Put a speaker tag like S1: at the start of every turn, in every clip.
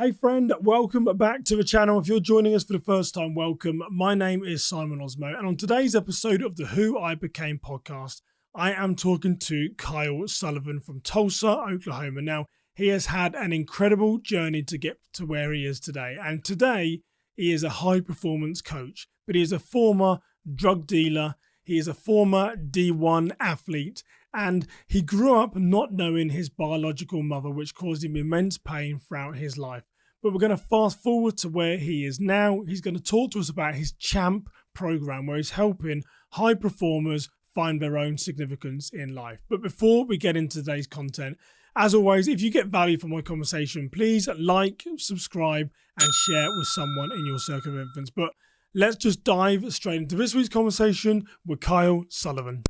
S1: Hey friend, welcome back to the channel. If you're joining us for the first time, welcome. My name is Simon Osmo, and on today's episode of the Who I Became podcast, I am talking to Kyle Sullivan from Tulsa, Oklahoma. Now, he has had an incredible journey to get to where he is today, and today he is a high-performance coach, but he is a former drug dealer, he is a former D1 athlete, and he grew up not knowing his biological mother, which caused him immense pain throughout his life. But we're going to fast forward to where he is now. He's going to talk to us about his CHAMP program, where he's helping high performers find their own significance in life. But before we get into today's content, as always, if you get value from my conversation, please like, subscribe, and share it with someone in your circle of influence. But let's just dive straight into this week's conversation with Kyle Sullivan.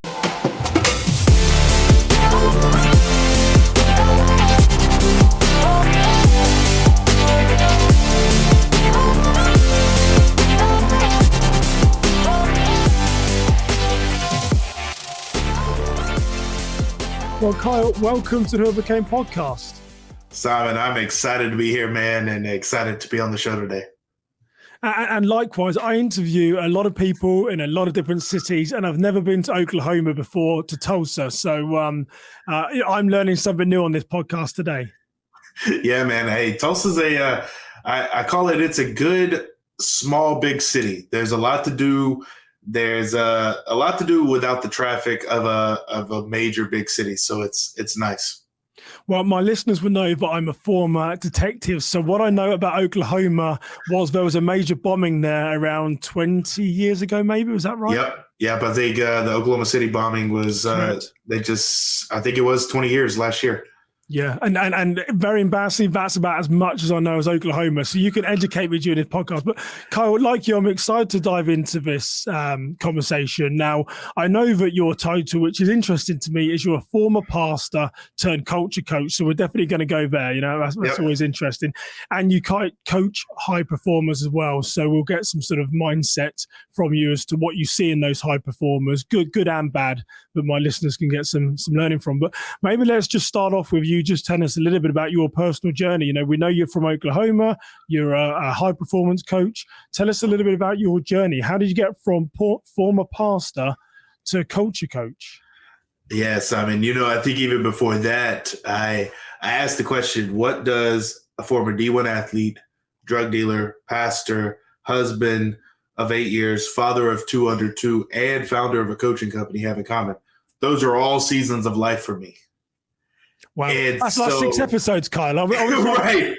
S1: Well, Kyle, welcome to the Who I Became podcast.
S2: Simon, I'm excited to be here, man, and excited to be on the show today.
S1: And likewise, I interview a lot of people in a lot of different cities, and I've never been to Oklahoma before, to Tulsa. So I'm learning something new on this podcast today.
S2: Yeah, man. Hey, Tulsa's I call it's a good, small, big city. There's a lot to do. There's a lot to do without the traffic of a major big city. So it's nice.
S1: Well, my listeners will know that I'm a former detective. So what I know about Oklahoma was there was a major bombing there around 20 years ago, maybe. Was that right?
S2: Yep. I think the Oklahoma City bombing was, I think it was 20 years last year.
S1: Yeah, and very embarrassing. That's about as much as I know as Oklahoma. So you can educate me during this podcast. But Kyle, like you, I'm excited to dive into this conversation. Now, I know that your title, which is interesting to me, is you're a former pastor turned culture coach. So we're definitely going to go there. You know, that's always interesting. And you coach high performers as well. So we'll get some sort of mindset from you as to what you see in those high performers, good and bad, that my listeners can get some learning from. But maybe let's just start off with you just tell us a little bit about your personal journey. You know, we know you're from Oklahoma, you're a high performance coach. Tell us a little bit about your journey. How did you get from former pastor to culture coach?
S2: Yes, I mean, I think even before that, I asked the question, what does a former D1 athlete, drug dealer, pastor, husband of 8 years, father of 2 under 2, and founder of a coaching company have in common? Those are all seasons of life for me.
S1: Wow, that's like 6 episodes, Kyle.
S2: Right.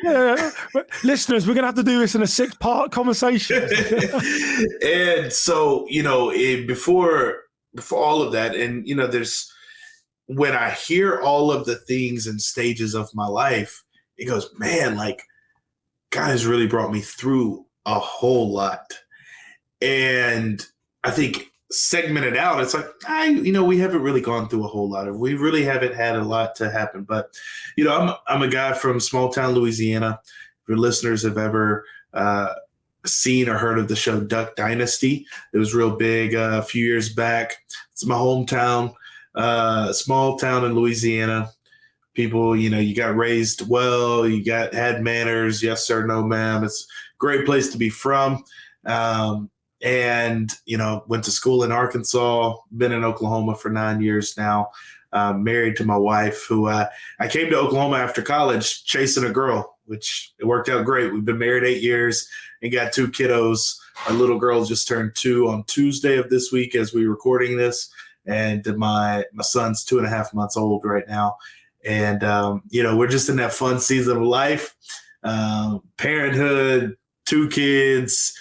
S1: Listeners, we're going to have to do this in a 6-part conversation.
S2: And so, before all of that, and, when I hear all of the things and stages of my life, it goes, man, like, God has really brought me through a whole lot. And I think segmented out, it's like, we haven't really gone through a whole lot, or we really haven't had a lot to happen. But, I'm a guy from small town Louisiana. If your listeners have ever seen or heard of the show Duck Dynasty, it was real big a few years back. It's my hometown, small town in Louisiana. People, you got raised well, had manners, yes sir, no ma'am. It's a great place to be from. And, went to school in Arkansas, been in Oklahoma for 9 years now, married to my wife, who I came to Oklahoma after college chasing a girl, which it worked out great. We've been married 8 years and got 2 kiddos. Our little girl just turned 2 on Tuesday of this week as we're recording this. And my son's 2.5 months old right now. And, we're just in that fun season of life, parenthood, 2 kids.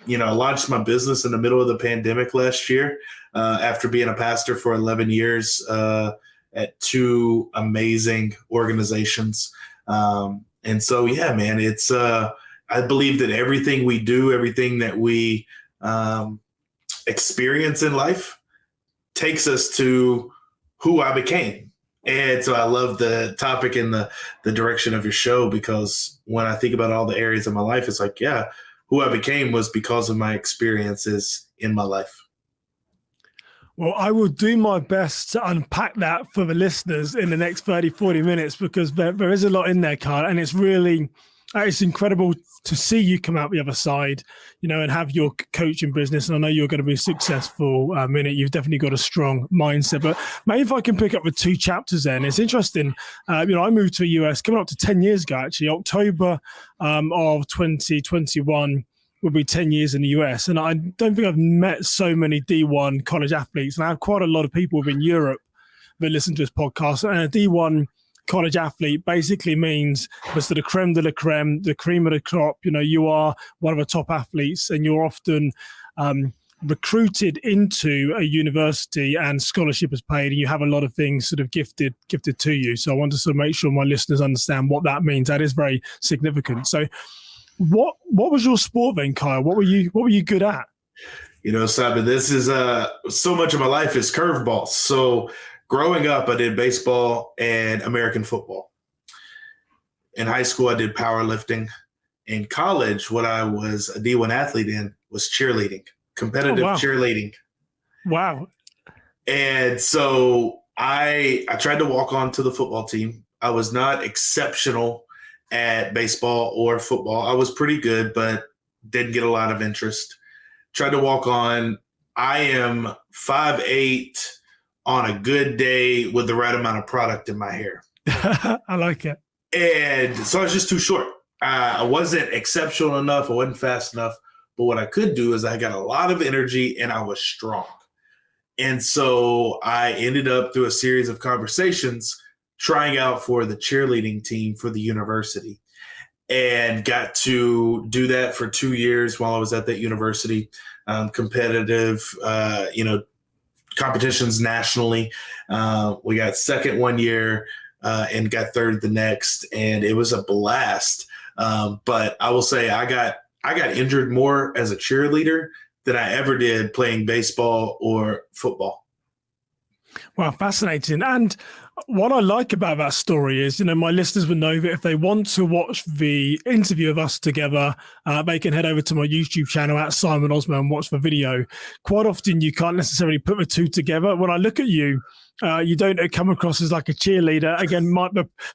S2: I launched my business in the middle of the pandemic last year after being a pastor for 11 years at 2 amazing organizations. And so, yeah, man, it's I believe that everything we do, everything that we experience in life takes us to who I became. And so I love the topic and the direction of your show, because when I think about all the areas of my life, it's like, yeah, who I became was because of my experiences in my life.
S1: Well, I will do my best to unpack that for the listeners in the next 30, 40 minutes, because there is a lot in there, Carl, and it's really It's incredible to see you come out the other side, and have your coaching business. And I know you're going to be successful in it. You've definitely got a strong mindset. But maybe if I can pick up with two chapters then. It's interesting. I moved to the US coming up to 10 years ago, actually. October of 2021 will be 10 years in the US. And I don't think I've met so many D1 college athletes. And I have quite a lot of people within Europe that listen to this podcast. And a D1 college athlete basically means the sort of creme de la creme, the cream of the crop. You are one of the top athletes, and you're often recruited into a university, and scholarship is paid, and you have a lot of things sort of gifted to you. So I want to sort of make sure my listeners understand what that means. That is very significant. So what was your sport then, Kyle? What were you good at?
S2: Simon, this is so much of my life is curveballs. So growing up, I did baseball and American football. In high school, I did powerlifting. In college, what I was a D1 athlete in was cheerleading, competitive cheerleading.
S1: Wow.
S2: And so I tried to walk on to the football team. I was not exceptional at baseball or football. I was pretty good, but didn't get a lot of interest. Tried to walk on. I am 5'8", on a good day with the right amount of product in my hair.
S1: I like it.
S2: And so I was just too short. I wasn't exceptional enough. I wasn't fast enough. But what I could do is I got a lot of energy and I was strong. And so I ended up through a series of conversations trying out for the cheerleading team for the university, and got to do that for 2 years while I was at that university. Competitive, competitions nationally. We got second 1 year and got third the next, and it was a blast. But I will say I got injured more as a cheerleader than I ever did playing baseball or football.
S1: Wow, fascinating. And what I like about that story is, my listeners will know that if they want to watch the interview of us together, they can head over to my YouTube channel at Simon Osmo and watch the video. Quite often you can't necessarily put the two together. When I look at you, you don't come across as like a cheerleader. Again,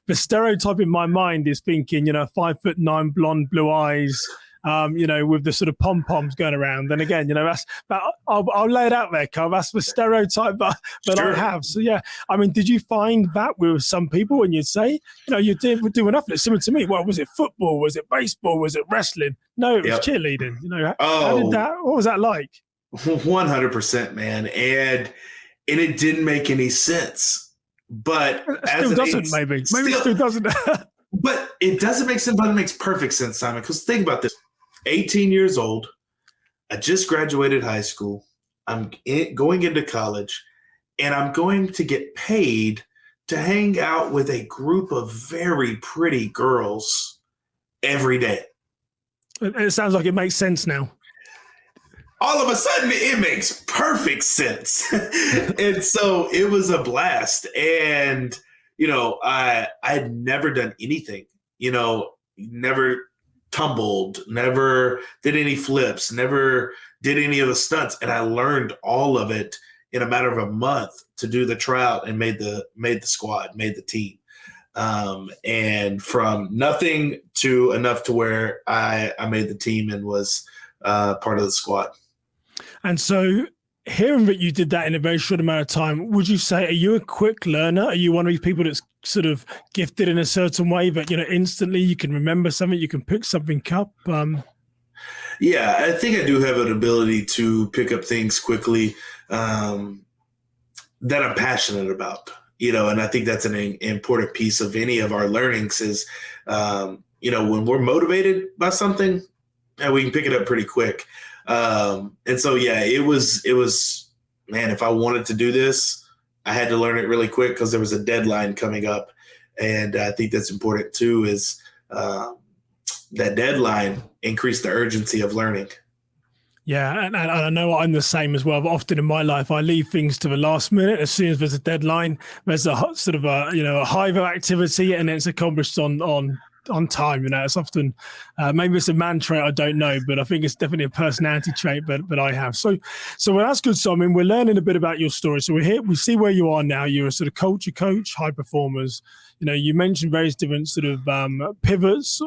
S1: the stereotype in my mind is thinking, 5'9", blonde, blue eyes, with the sort of pom-poms going around. And again, I'll lay it out there, Carl. That's the stereotype that sure. I have. So, yeah, did you find that with some people when you'd say, you did do enough? It's similar to me. Well, was it football? Was it baseball? Was it wrestling? No, it was cheerleading. What was that like?
S2: 100%, man. And it didn't make any sense. But
S1: it still doesn't, maybe. Maybe it still doesn't.
S2: But it doesn't make sense, but it makes perfect sense, Simon. Because think about this. 18 years old. I just graduated high school. I'm going into college, and I'm going to get paid to hang out with a group of very pretty girls every day.
S1: It sounds like it makes sense now.
S2: All of a sudden, it makes perfect sense. And so it was a blast. And, I had never done anything, never tumbled, never did any flips, never did any of the stunts. And I learned all of it in a matter of a month to do the tryout, and made the squad, made the team. And from nothing to enough to where I made the team and was part of the squad. And
S1: so hearing that you did that in a very short amount of time, would you say, are you a quick learner? Are you one of these people that's sort of gifted in a certain way that, instantly you can remember something, you can pick something up?
S2: Yeah, I think I do have an ability to pick up things quickly that I'm passionate about, and I think that's an important piece of any of our learnings is, when we're motivated by something, and we can pick it up pretty quick. And so, yeah, it was, man, if I wanted to do this, I had to learn it really quick because there was a deadline coming up. And I think that's important too, is that deadline increased the urgency of learning.
S1: Yeah, and I know I'm the same as well. But often in my life, I leave things to the last minute. As soon as there's a deadline, there's a sort of a hive of activity, and it's accomplished on time. It's often maybe it's a man trait, I don't know, but I think it's definitely a personality trait that I have. So that's good. So we're learning a bit about your story. So we're here, we see where you are now. You're a sort of culture coach, high performers. You mentioned various different sort of pivots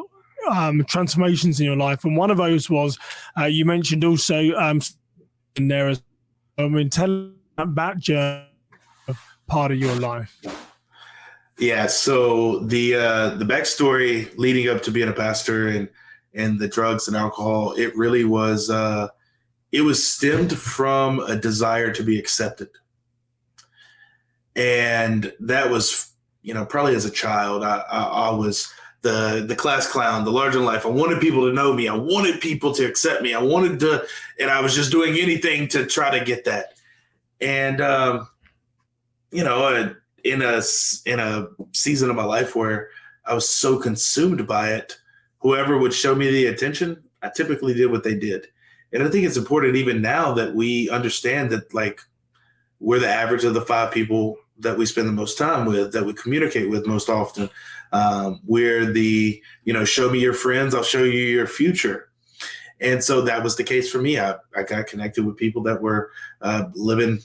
S1: transformations in your life, and one of those was you mentioned also in there as tell that journey part of your life.
S2: Yeah. So the backstory leading up to being a pastor and the drugs and alcohol, it really was it was stemmed from a desire to be accepted. And that was, probably as a child, I was the class clown, the larger than life. I wanted people to know me. I wanted people to accept me. And I was just doing anything to try to get that. And, in a season of my life where I was so consumed by it, whoever would show me the attention, I typically did what they did. And I think it's important even now that we understand that, like, we're the average of the 5 people that we spend the most time with, that we communicate with most often. We're the, show me your friends, I'll show you your future. And so that was the case for me. I got connected with people that were living,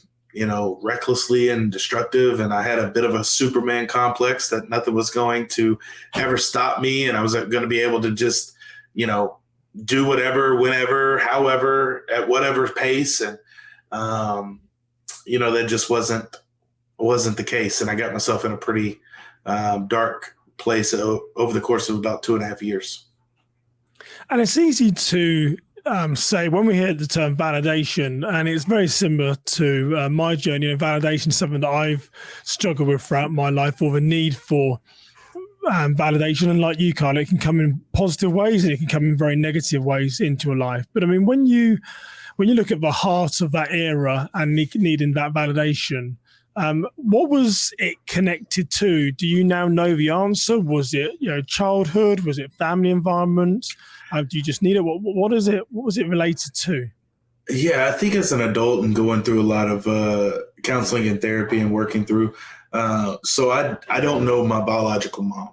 S2: recklessly and destructive. And I had a bit of a Superman complex that nothing was going to ever stop me. And I was going to be able to just, do whatever, whenever, however, at whatever pace. And, that just wasn't the case. And I got myself in a pretty dark place over the course of about 2.5 years.
S1: And it's easy to say when we hear the term validation, and it's very similar to my journey. Validation is something that I've struggled with throughout my life, or the need for validation. And like you, Kyle, it can come in positive ways and it can come in very negative ways into a life. But I mean, when you look at the heart of that era and needing that validation, what was it connected to? Do you now know the answer? Was it, childhood? Was it family environment? Do you just need it? What is it? What was it related to?
S2: Yeah, I think as an adult and going through a lot of counseling and therapy and working through, so I don't know my biological mom.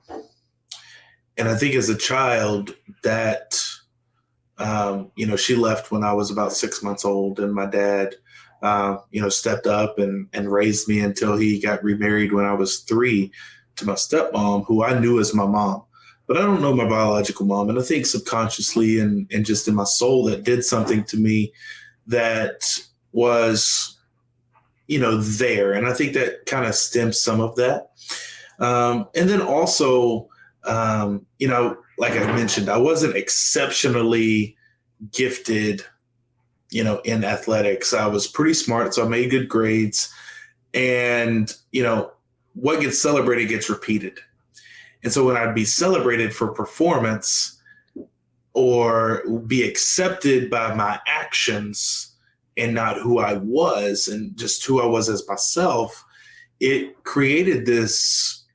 S2: And I think as a child that, she left when I was about 6 months old, and my dad, stepped up and raised me until he got remarried when I was 3 to my stepmom, who I knew as my mom. But I don't know my biological mom. And I think subconsciously and just in my soul that did something to me that was, there. And I think that kind of stems some of that. And then also, like I mentioned, I wasn't exceptionally gifted, in athletics. I was pretty smart, so I made good grades. And, what gets celebrated gets repeated. And so when I'd be celebrated for performance or be accepted by my actions and not who I was and just who I was as myself, it created this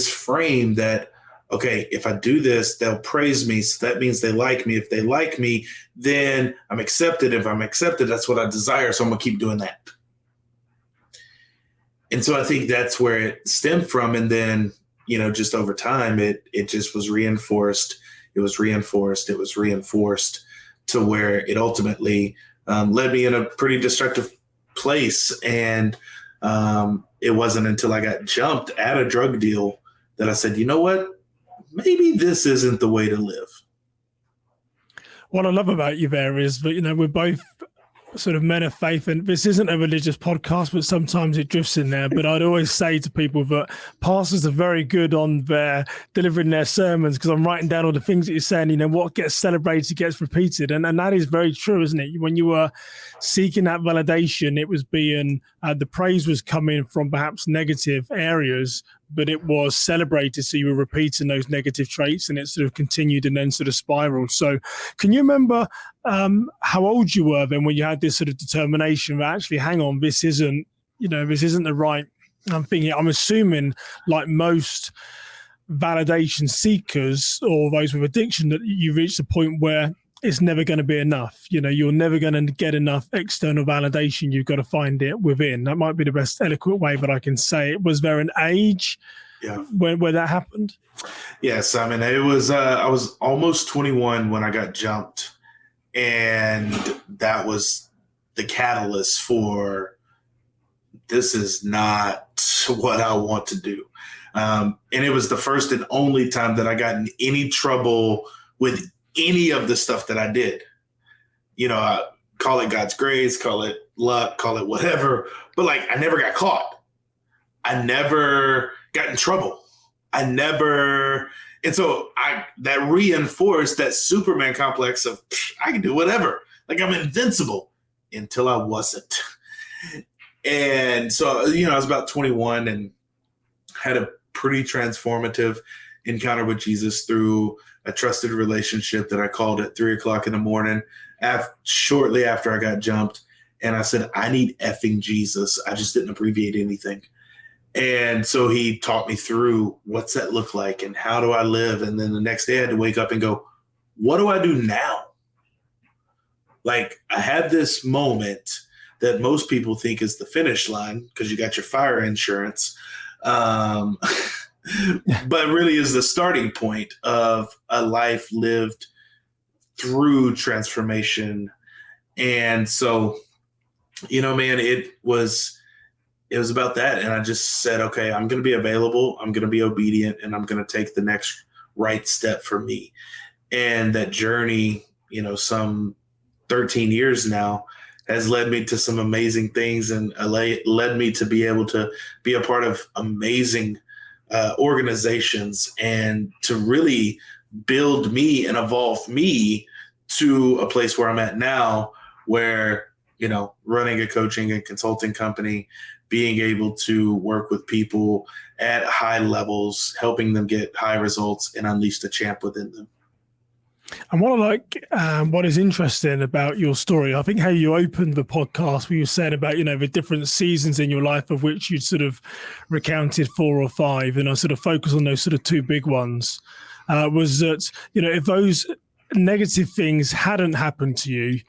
S2: frame that, okay, if I do this, they'll praise me. So that means they like me. If they like me, then I'm accepted. If I'm accepted, that's what I desire. So I'm going to keep doing that. And so I think that's where it stemmed from. And then, just over time, it just was reinforced. It was reinforced. It was reinforced to where it ultimately led me in a pretty destructive place. And it wasn't until I got jumped at a drug deal that I said, you know what? Maybe this isn't the way to live.
S1: What I love about you there is that, we're both sort of men of faith, and this isn't a religious podcast, but sometimes it drifts in there. But I'd always say to people that pastors are very good on their delivering their sermons, because I'm writing down all the things that you're saying, what gets celebrated gets repeated. And that is very true, isn't it? When you were seeking that validation, it was being, the praise was coming from perhaps negative areas, but it was celebrated. So you were repeating those negative traits, and it sort of continued and then sort of spiraled. So can you remember how old you were then when you had this sort of determination that actually, hang on, this isn't the right thing? I'm assuming, like most validation seekers or those with addiction, that you reach the point where it's never going to be enough. You're never going to get enough external validation. You've got to find it within. That might be the best eloquent way, but I can say it. Was there an age where that happened?
S2: Yes. I mean, it was, I was almost 21 when I got jumped, and that was the catalyst for, this is not what I want to do. And it was the first and only time that I got in any trouble with any of the stuff that I did. Call it God's grace, call it luck, call it whatever. But like, I never got caught. I never got in trouble. And so that reinforced that Superman complex of I can do whatever. Like, I'm invincible until I wasn't. And so, I was about 21 and had a pretty transformative encounter with Jesus through a trusted relationship that I called at 3:00 in the morning shortly after I got jumped. And I said, I need effing Jesus. I just didn't abbreviate anything. And so he taught me through what's that look like and how do I live? And then the next day I had to wake up and go, what do I do now? Like, I had this moment that most people think is the finish line because you got your fire insurance. But really is the starting point of a life lived through transformation. And so, man, it was about that. And I just said, okay, I'm going to be available. I'm going to be obedient, and I'm going to take the next right step for me. And that journey, some 13 years now, has led me to some amazing things and led me to be able to be a part of amazing organizations and to really build me and evolve me to a place where I'm at now, where, running a coaching and consulting company, being able to work with people at high levels, helping them get high results and unleash the champ within them.
S1: And what is interesting about your story, I think how you opened the podcast where you said about, the different seasons in your life of which you sort of recounted 4 or 5, and I sort of focus on those sort of 2 big ones, was that, if those negative things hadn't happened to you,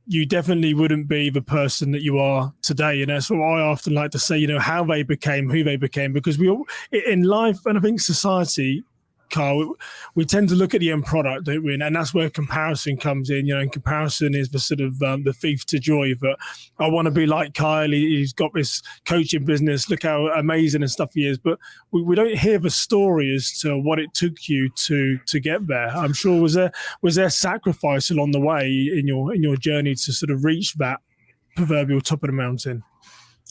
S1: you definitely wouldn't be the person that you are today. And that's what I often like to say, how they became who they became, because we all in life, and I think society, Carl, we tend to look at the end product, don't we? And that's where comparison comes in. And comparison is the sort of the thief to joy. But I want to be like Kyle. He's got this coaching business. Look how amazing and stuff he is. But we don't hear the story as to what it took you to get there. I'm sure was there sacrifice along the way in your journey to sort of reach that proverbial top of the mountain?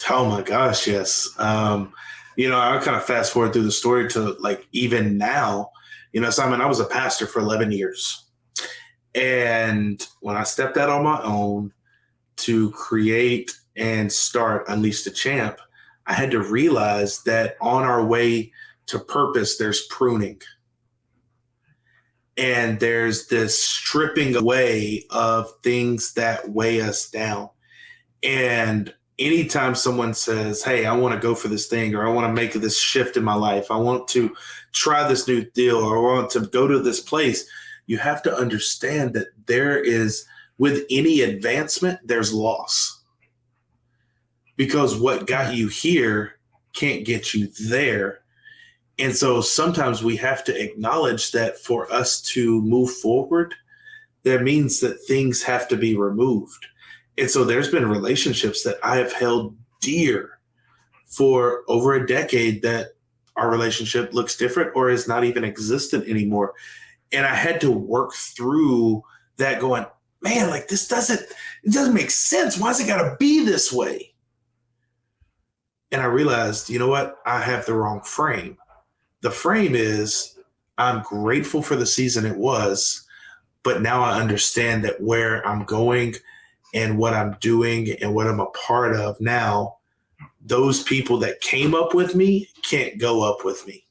S2: Oh my gosh, yes. I kind of fast forward through the story to like even now, Simon, I was a pastor for 11 years. And when I stepped out on my own to create and start Unleash the Champ, I had to realize that on our way to purpose, there's pruning. And there's this stripping away of things that weigh us down. And anytime someone says, hey, I want to go for this thing, or I want to make this shift in my life, I want to try this new deal, or I want to go to this place, you have to understand that there is, with any advancement, there's loss. Because what got you here can't get you there. And so sometimes we have to acknowledge that for us to move forward, that means that things have to be removed. And so there's been relationships that I have held dear for over a decade that our relationship looks different or is not even existent anymore. And I had to work through that going, man, like it doesn't make sense. Why's it got to be this way? And I realized, you know what? I have the wrong frame. The frame is I'm grateful for the season it was, but now I understand that where I'm going and what I'm doing and what I'm a part of now, those people that came up with me can't go up with me.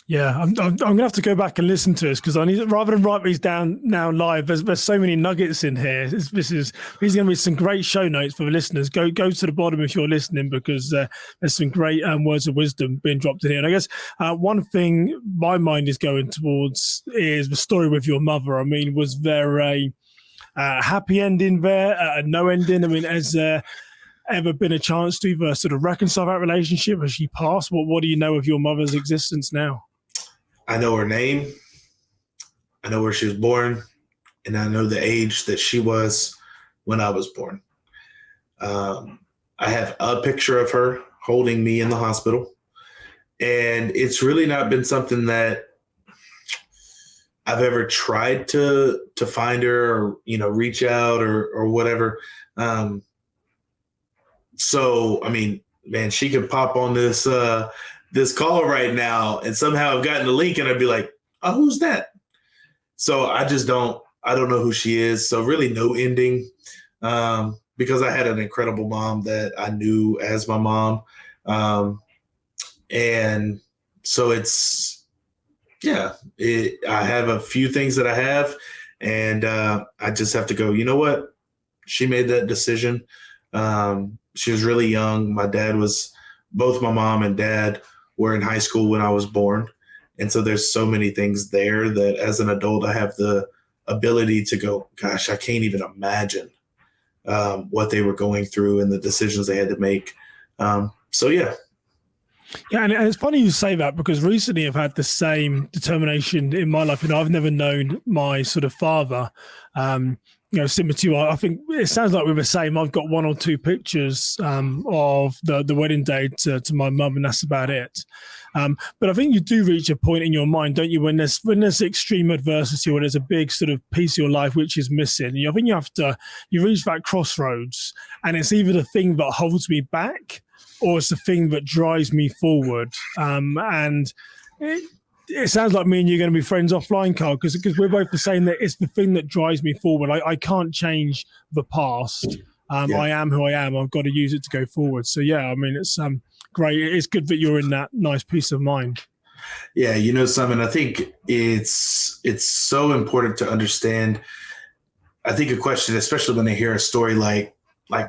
S1: Yeah, I'm going to have to go back and listen to this because I need, rather than write these down now live, there's so many nuggets in here. These are going to be some great show notes for the listeners. Go to the bottom if you're listening because there's some great words of wisdom being dropped in here. And I guess one thing my mind is going towards is the story with your mother. I mean, was there a happy ending there, a no ending? I mean, has there ever been a chance to either sort of reconcile that relationship? Has she passed? What do you know of your mother's existence now?
S2: I know her name, I know where she was born, and I know the age that she was when I was born. I have a picture of her holding me in the hospital, and it's really not been something that I've ever tried to find her or, reach out or whatever. So, I mean, man, she could pop on this call right now and somehow I've gotten the link and I'd be like, oh, who's that? So I don't know who she is. So really no ending, because I had an incredible mom that I knew as my mom. And so I have a few things that I have, and I just have to go, you know what? She made that decision. She was really young. Both my mom and dad were in high school when I was born. And so there's so many things there that as an adult, I have the ability to go, gosh, I can't even imagine what they were going through and the decisions they had to make. So, yeah.
S1: Yeah, and it's funny you say that because recently I've had the same determination in my life. I've never known my sort of father, similar to you. I think it sounds like we're the same. I've got one or two pictures of the wedding day to my mum, and that's about it. But I think you do reach a point in your mind, don't you, when there's extreme adversity or there's a big sort of piece of your life which is missing. I think you reach that crossroads, and it's either the thing that holds me back or it's the thing that drives me forward. And it sounds like me and you're going to be friends offline, Carl, because we're both the same, that it's the thing that drives me forward. I can't change the past. I am who I am. I've got to use it to go forward. So, yeah, I mean, it's great. It's good that you're in that nice peace of mind.
S2: Yeah, Simon, I think it's so important to understand. I think a question, especially when they hear a story like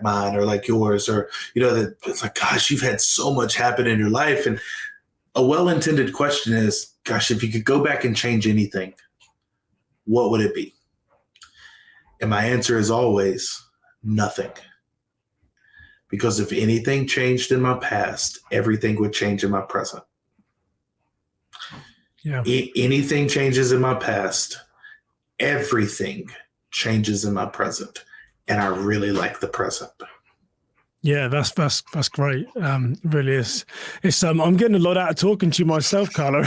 S2: mine or like yours, or, that it's like, gosh, you've had so much happen in your life. And a well-intended question is, gosh, if you could go back and change anything, what would it be? And my answer is always nothing. Because if anything changed in my past, everything would change in my present.
S1: Yeah.
S2: Anything changes in my past, everything changes in my present. And I really like the present.
S1: Yeah, that's great. Really is. It's I'm getting a lot out of talking to you myself, Carlo.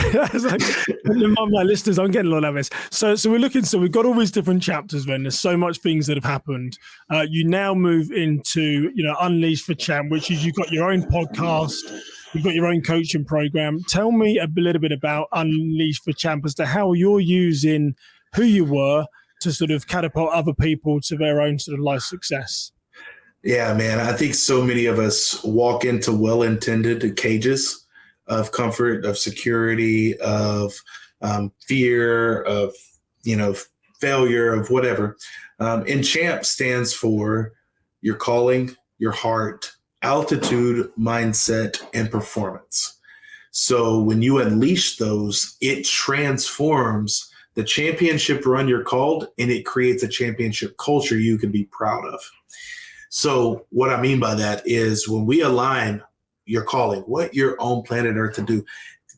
S1: My listeners, I'm getting a lot out of this. So we've got all these different chapters. Then there's so much things that have happened. You now move into Unleash for Champ, which is you've got your own podcast, you've got your own coaching program. Tell me a little bit about Unleash for Champ as to how you're using who you were to sort of catapult other people to their own sort of life success.
S2: Yeah, man, I think so many of us walk into well-intended cages of comfort, of security, of fear, of, failure, of whatever. And CHAMP stands for your calling, your heart, altitude, mindset, and performance. So when you unleash those, it transforms the championship run you're called, and it creates a championship culture you can be proud of. So what I mean by that is when we align your calling, what you're on planet Earth to do,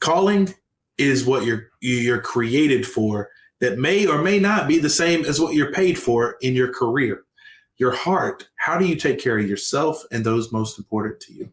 S2: calling is what you're created for, that may or may not be the same as what you're paid for in your career. Your heart, how do you take care of yourself and those most important to you?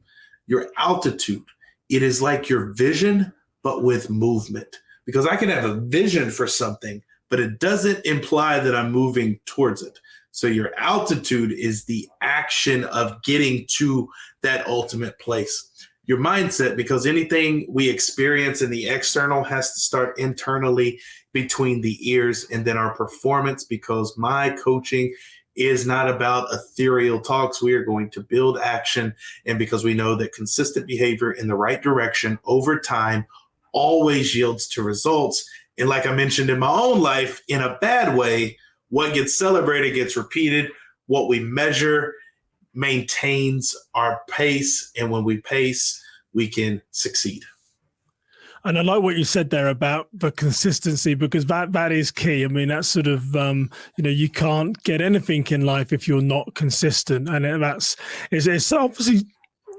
S2: Your altitude, it is like your vision, but with movement. Because I can have a vision for something, but it doesn't imply that I'm moving towards it. So your altitude is the action of getting to that ultimate place. Your mindset, because anything we experience in the external has to start internally between the ears, and then our performance, because my coaching is not about ethereal talks. We are going to build action. And because we know that consistent behavior in the right direction over time always yields to results. And like I mentioned in my own life, in a bad way, what gets celebrated gets repeated. What we measure maintains our pace. And when we pace, we can succeed.
S1: And I like what you said there about the consistency, because that is key. I mean, that's sort of, you can't get anything in life if you're not consistent. And it's obviously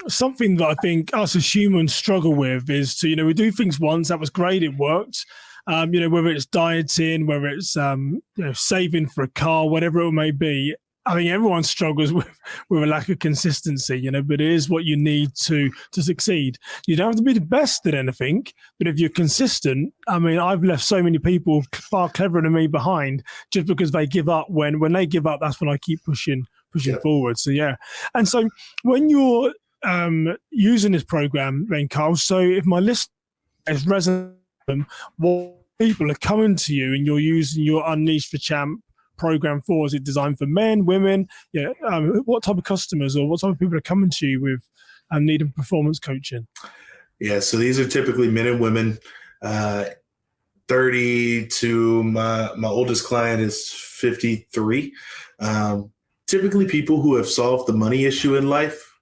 S1: something that I think us as humans struggle with is to, we do things once, that was great, it worked. Whether it's dieting, whether it's, saving for a car, whatever it may be, I mean, everyone struggles with a lack of consistency, but it is what you need to succeed. You don't have to be the best at anything, but if you're consistent, I mean, I've left so many people far cleverer than me behind just because they give up. When they give up, that's when I keep pushing forward. So, yeah. And so when you're using this program, then, Carl, so if my list is resonating, what people are coming to you and you're using your Unleash the Champ program for? Is it designed for men, women? Yeah. What type of customers or what type of people are coming to you with needing performance coaching?
S2: Yeah. So these are typically men and women, 30 to my oldest client is 53. Typically people who have solved the money issue in life,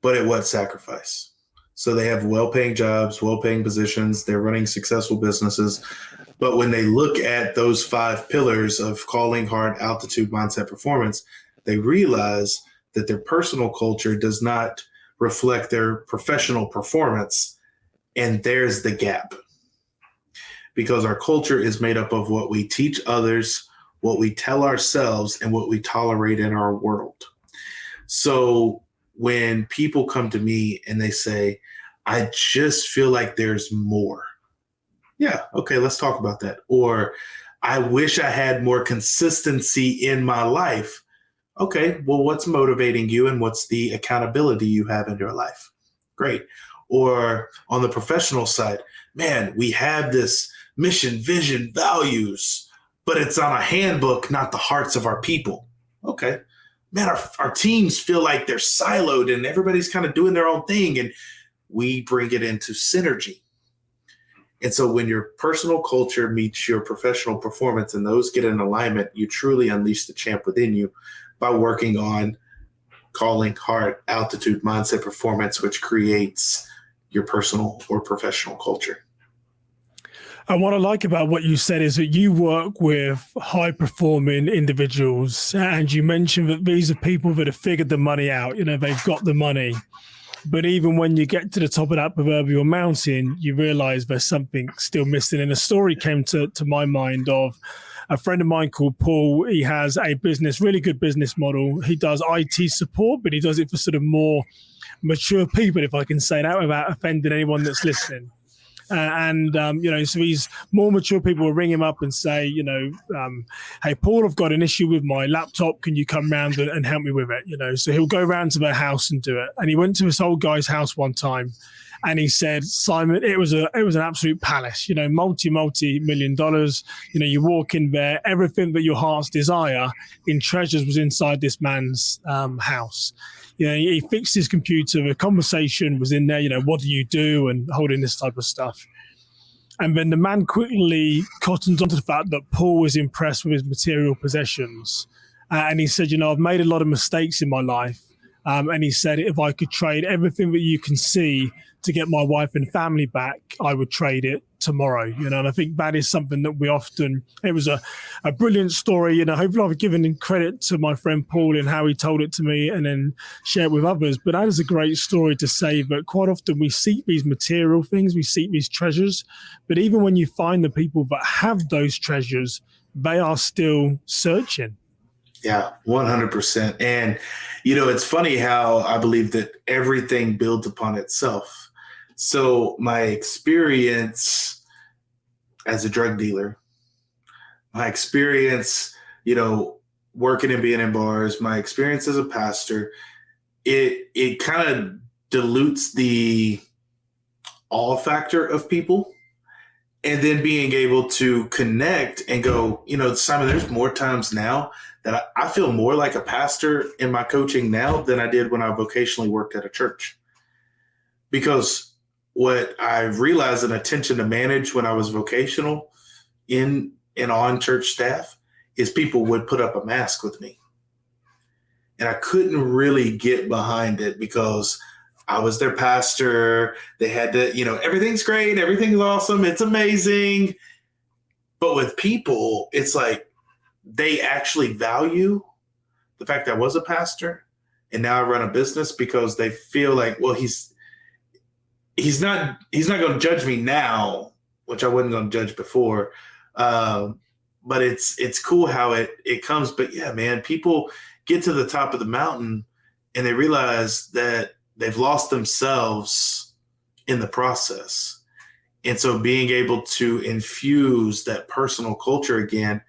S2: but at what sacrifice? So they have well-paying jobs, well-paying positions. They're running successful businesses. But when they look at those 5 pillars of calling, heart, altitude, mindset, performance, they realize that their personal culture does not reflect their professional performance. And there's the gap. Because our culture is made up of what we teach others, what we tell ourselves, and what we tolerate in our world. So when people come to me and they say, I just feel like there's more. Yeah, okay, let's talk about that. Or I wish I had more consistency in my life. Okay, well, what's motivating you and what's the accountability you have in your life? Great. Or on the professional side, man, we have this mission, vision, values, but it's on a handbook, not the hearts of our people. Okay. Man, our teams feel like they're siloed and everybody's kind of doing their own thing, and we bring it into synergy. And so when your personal culture meets your professional performance and those get in alignment, you truly unleash the champ within you by working on calling, heart, altitude, mindset, performance, which creates your personal or professional culture.
S1: And what I like about what you said is that you work with high-performing individuals, and you mentioned that these are people that have figured the money out. They've got the money. But even when you get to the top of that proverbial mountain, you realize there's something still missing. And a story came to my mind of a friend of mine called Paul. He has a business, really good business model. He does IT support, but he does it for sort of more mature people, if I can say that without offending anyone that's listening. So these more mature people will ring him up and say, hey, Paul, I've got an issue with my laptop. Can you come round and help me with it? So he'll go round to their house and do it. And he went to this old guy's house one time and he said, Simon, it was an absolute palace, multi-million dollars. You walk in there, everything that your heart's desire in treasures was inside this man's house. He fixed his computer. The conversation was in there, what do you do? And holding this type of stuff. And then the man quickly cottons onto the fact that Paul was impressed with his material possessions. And he said, I've made a lot of mistakes in my life. And he said, if I could trade everything that you can see to get my wife and family back, I would trade it tomorrow. And I think that is something that we often, it was a brilliant story. Hopefully I've given credit to my friend Paul in how he told it to me and then share it with others. But that is a great story to say that quite often we seek these material things, we seek these treasures. But even when you find the people that have those treasures, they are still searching.
S2: Yeah, 100%. And, it's funny how I believe that everything builds upon itself. So my experience as a drug dealer, my experience, working and being in bars, my experience as a pastor, it kind of dilutes the awe factor of people. And then being able to connect and go, Simon, there's more times now that I feel more like a pastor in my coaching now than I did when I vocationally worked at a church. Because what I realized an attention to manage when I was vocational in and on church staff is people would put up a mask with me. And I couldn't really get behind it because I was their pastor. They had to, everything's great. Everything's awesome. It's amazing. But with people, it's like they actually value the fact that I was a pastor and now I run a business because they feel like, well, he's not going to judge me now, which I wasn't going to judge before. But but it's cool how it comes. But yeah, man, people get to the top of the mountain and they realize that they've lost themselves in the process. And so being able to infuse that personal culture again,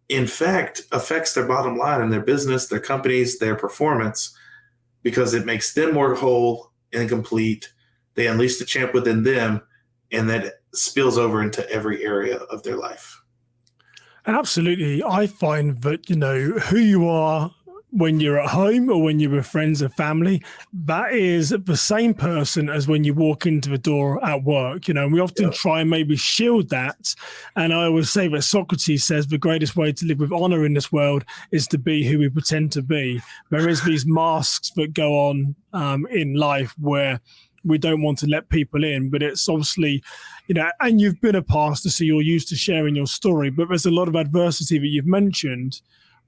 S2: in fact, affects their bottom line and their business, their companies, their performance, because it makes them more whole and complete. They unleash the champ within them, and that spills over into every area of their life.
S1: And absolutely, I find that, who you are when you're at home or when you're with friends and family, that is the same person as when you walk into the door at work. And we often try and maybe shield that. And I always say that Socrates says the greatest way to live with honor in this world is to be who we pretend to be. There is these masks that go on in life where we don't want to let people in, but it's obviously, and you've been a pastor, so you're used to sharing your story, but there's a lot of adversity that you've mentioned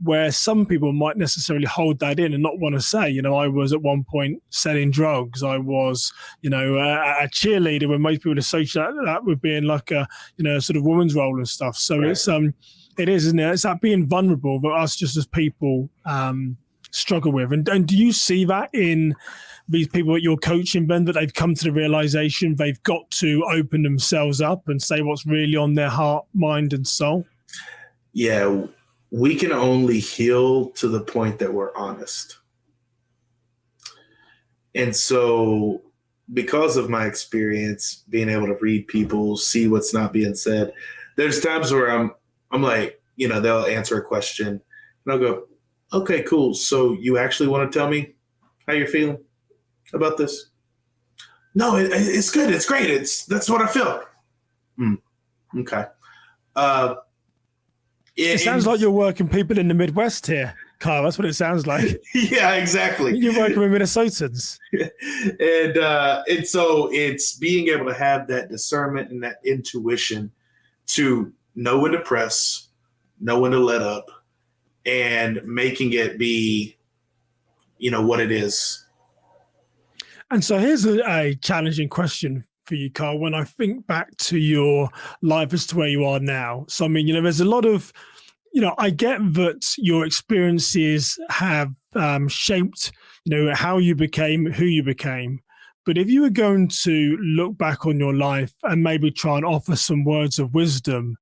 S1: where some people might necessarily hold that in and not want to say, I was at one point selling drugs. I was, a cheerleader, when most people associate that with being like a, sort of woman's role and stuff. So right. It is, isn't it? It's that being vulnerable that us just as people struggle with. And do you see that in these people that you're coaching, Ben, that they've come to the realization they've got to open themselves up and say what's really on their heart, mind, and soul?
S2: Yeah, we can only heal to the point that we're honest. And so because of my experience, being able to read people, see what's not being said, there's times where I'm like, they'll answer a question and I'll go, okay, cool. So you actually want to tell me how you're feeling about this? No, it's good. It's great. That's what I feel. Okay.
S1: It sounds like you're working people in the Midwest here, Kyle. That's what it sounds like.
S2: Yeah, exactly.
S1: You're working with Minnesotans.
S2: And so it's being able to have that discernment and that intuition to know when to press, know when to let up, and making it be, what it is.
S1: And so here's a challenging question for you, Carl, when I think back to your life as to where you are now. So, there's a lot of, I get that your experiences have shaped, how you became who you became. But if you were going to look back on your life and maybe try and offer some words of wisdom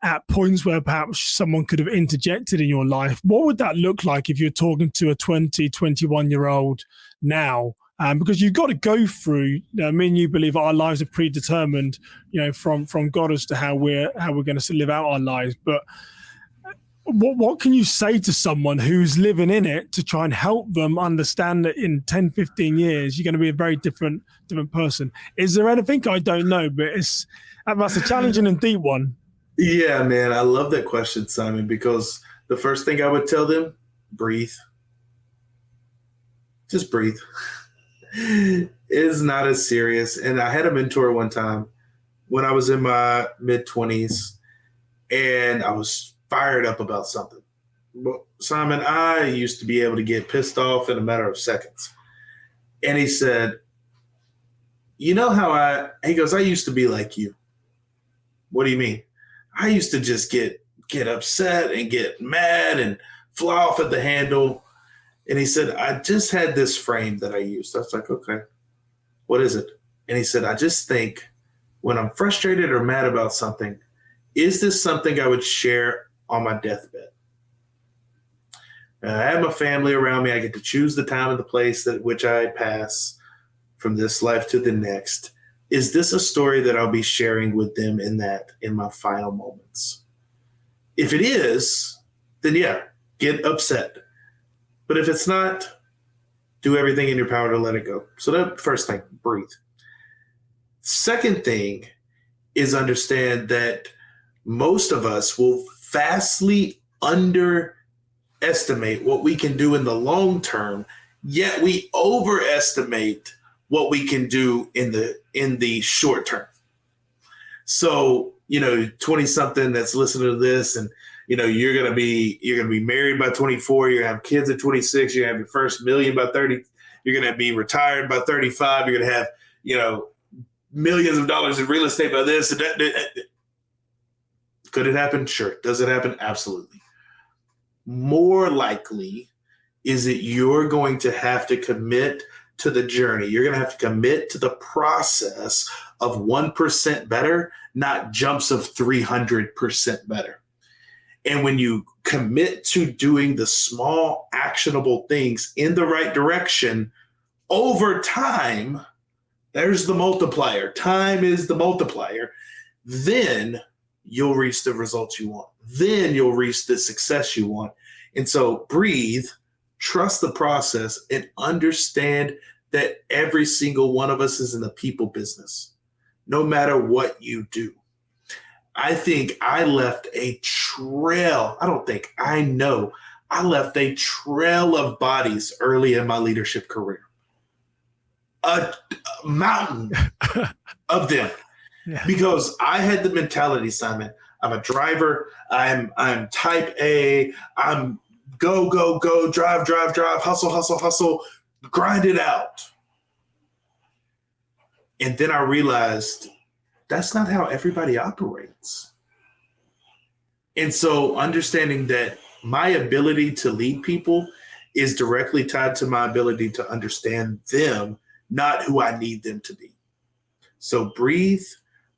S1: at points where perhaps someone could have interjected in your life, what would that look like if you're talking to a 20, 21-year-old now? Because you've got to go through, me and you believe our lives are predetermined, from God as to how we're going to live out our lives. But what can you say to someone who's living in it to try and help them understand that in 10, 15 years, you're going to be a very different person? Is there anything? I don't know, but that's a challenging and deep one.
S2: Yeah, man. I love that question, Simon, because the first thing I would tell them, breathe. Just breathe. It's not as serious. And I had a mentor one time when I was in my mid-20s and I was fired up about something. Well, Simon, I used to be able to get pissed off in a matter of seconds. And he said, he goes, I used to be like you. What do you mean? I used to just get upset and get mad and fly off at the handle. And he said, I just had this frame that I used. I was like, okay, what is it? And he said, I just think when I'm frustrated or mad about something, is this something I would share on my deathbed? I have my family around me. I get to choose the time and the place at which I pass from this life to the next. Is this a story that I'll be sharing with them in my final moments? If it is, then yeah, get upset. But if it's not, do everything in your power to let it go. So that first thing, breathe. Second thing is understand that most of us will vastly underestimate what we can do in the long term, yet we overestimate what we can do in the short term. So, 20-something that's listening to this and you're gonna be married by 24, you're gonna have kids at 26, you're gonna have your first million by 30, you're gonna be retired by 35, you're gonna have, millions of dollars in real estate by this and that. Could it happen? Sure. Does it happen? Absolutely. More likely is that you're going to have to commit to the journey. You're going to have to commit to the process of 1% better, not jumps of 300% better. And when you commit to doing the small actionable things in the right direction over time, there's the multiplier. Time is the multiplier. Then you'll reach the results you want. Then you'll reach the success you want. And so breathe, trust the process, and understand that every single one of us is in the people business, no matter what you do. I think I left a trail. I know I left a trail of bodies early in my leadership career. A mountain of them.
S1: Yeah.
S2: Because I had the mentality, Simon, I'm a driver. I'm type A. I'm go, drive, hustle, grind it out. And then I realized that's not how everybody operates. And so understanding that my ability to lead people is directly tied to my ability to understand them, not who I need them to be. So breathe,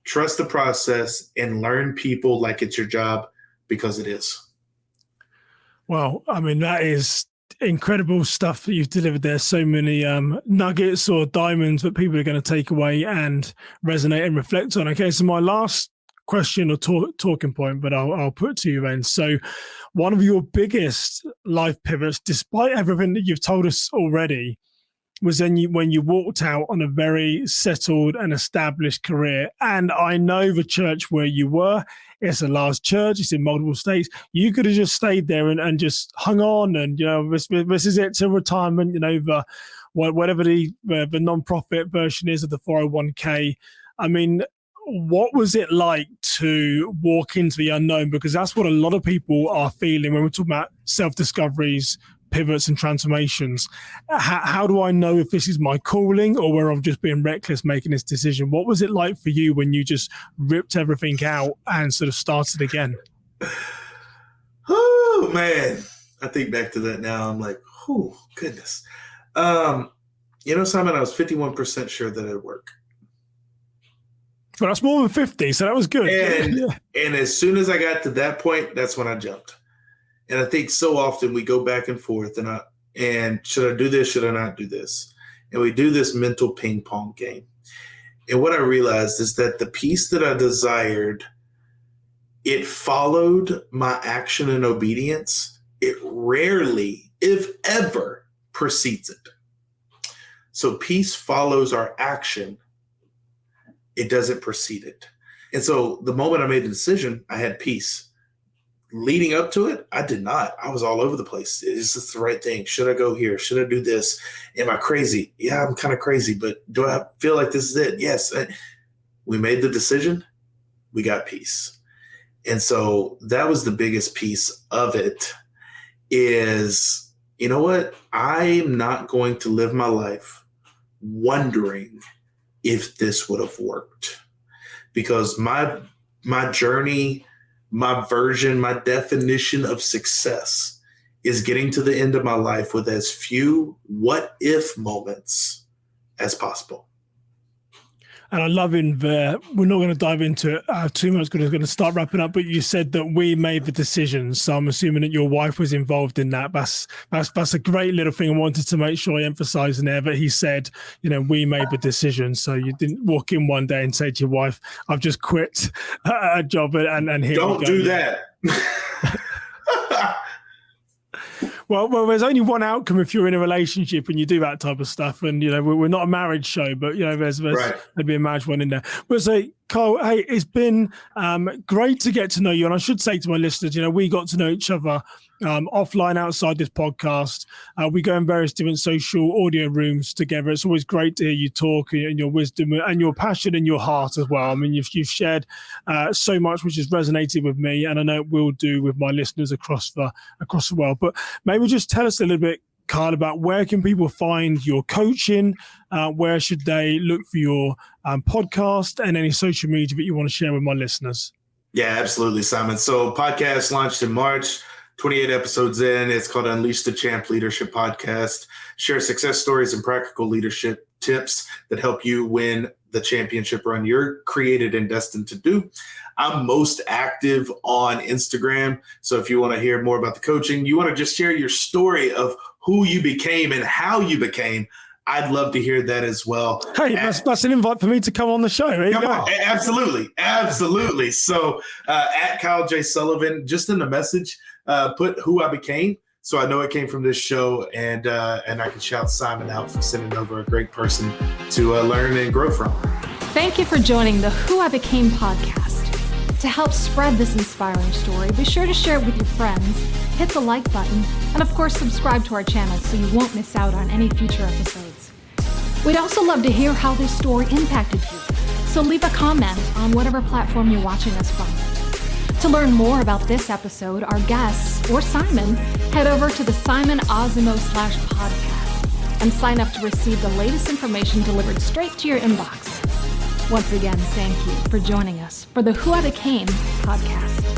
S2: trust the process, and learn people like it's your job, because it is.
S1: Well, I mean, that is incredible stuff that you've delivered there. So many nuggets or diamonds that people are going to take away and resonate and reflect on. Okay, so my last question or talking point, but I'll put it to you then. So one of your biggest life pivots, despite everything that you've told us already, was when you walked out on a very settled and established career. And I know the church where you were, it's a large church, it's in multiple states. You could have just stayed there and just hung on and, this is it till retirement, whatever the non-profit version is of the 401k. I mean, what was it like to walk into the unknown? Because that's what a lot of people are feeling when we're talking about self-discoveries, pivots and transformations. How do I know if this is my calling or where I'm just being reckless making this decision? What was it like for you when you just ripped everything out and sort of started again?
S2: Oh, man. I think back to that now. I'm like, oh, goodness. Simon, I was 51% sure that it'd work.
S1: Well, that's more than 50, so that was good.
S2: And as soon as I got to that point, that's when I jumped. And I think so often we go back and forth and should I do this? Should I not do this? And we do this mental ping pong game. And what I realized is that the piece that I desired, it followed my action and obedience. It rarely, if ever, precedes it. So peace follows our action. It doesn't precede it. And so the moment I made the decision, I had peace. Leading up to it, I did not. I was all over the place. Is this the right thing? Should I go here? Should I do this? Am I crazy? Yeah, I'm kind of crazy, but do I feel like this is it? Yes. We made the decision. We got peace. And so that was the biggest piece of it is, you know what? I'm not going to live my life wondering if this would have worked, because my journey, my version, my definition of success is getting to the end of my life with as few what if moments as possible.
S1: And I love in there, we're not going to dive into it too much because we're going to start wrapping up, but you said that we made the decisions. So I'm assuming that your wife was involved in that. That's a great little thing. I wanted to make sure I emphasize in there, but he said, we made the decision. So you didn't walk in one day and say to your wife, I've just quit a job and here
S2: Don't do that.
S1: Well, there's only one outcome if you're in a relationship and you do that type of stuff. And, we're not a marriage show, but, there's
S2: right.
S1: There'd be a marriage one in there. But so, Carl, hey, it's been great to get to know you. And I should say to my listeners, we got to know each other offline outside this podcast. We go in various different social audio rooms together. It's always great to hear you talk and your wisdom and your passion and your heart as well. I mean, you've shared so much which has resonated with me, and I know it will do with my listeners across the world. But maybe just tell us a little bit, Carl, about where can people find your coaching? Where should they look for your podcast and any social media that you want to share with my listeners?
S2: Yeah, absolutely, Simon. So podcast launched in March, 28 episodes in. It's called Unleash the Champ Leadership Podcast. Share success stories and practical leadership tips that help you win the championship run you're created and destined to do. I'm most active on Instagram. So if you want to hear more about the coaching, you want to just share your story of who you became and how you became, I'd love to hear that as well.
S1: Hey, that's an invite for me to come on the show. There you go.
S2: Absolutely. So at Kyle J. Sullivan, just in the message, put who I became. So I know it came from this show, and I can shout Simon out for sending over a great person to learn and grow from.
S3: Thank you for joining the Who I Became podcast. To help spread this inspiring story, be sure to share it with your friends, hit the like button, and of course subscribe to our channel so you won't miss out on any future episodes. We'd also love to hear how this story impacted you, so leave a comment on whatever platform you're watching us from. To learn more about this episode, our guests, or Simon, head over to the Simon Osimo/podcast and sign up to receive the latest information delivered straight to your inbox. Once again, thank you for joining us for the Who I Became podcast.